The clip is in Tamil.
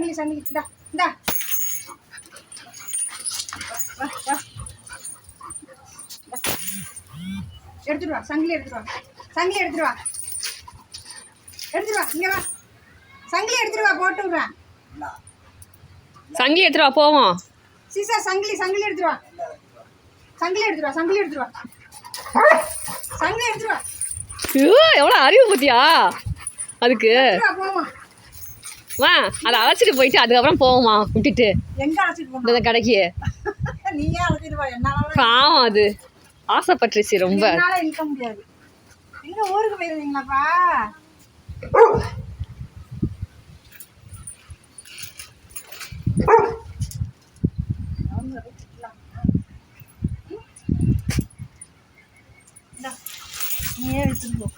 சங்கிலி சங்கிலி இந்தா இந்தா வா வா எடுத்துட்டு வா சங்கிலி எடுத்துட்டு வா சங்கிலி எடுத்துட்டு வா எடுத்துட்டு வா இங்க வா சங்கிலி எடுத்துட்டு வா போட்டு விடுறேன் சங்கிலி எடுத்துட்டு வா போவோம் சீசா சங்கிலி சங்கிலி எடுத்துட்டு வா சங்கிலி எடுத்துட்டு வா சங்கிலி எடுத்துட்டு வா சங்கிலி எடுத்துட்டு வா ஐயோ எவ்வளோ அறிவு பத்தியா அதுக்கு போவோம் வா அதை அழைச்சிட்டு போயிட்டு அதுக்கப்புறம் போவோமா விட்டுட்டு எங்க அழைச்சிட்டு போகணும் இந்த கடைக்கு நீயே அழைச்சிட்டு வா என்னால பாவம் அது ஆசைப்பட்டுருச்சு ரொம்ப என்னால இருக்க முடியாது எங்க ஊருக்கு போயிருந்தீங்களாப்பா நீயே எடுத்துட்டு போ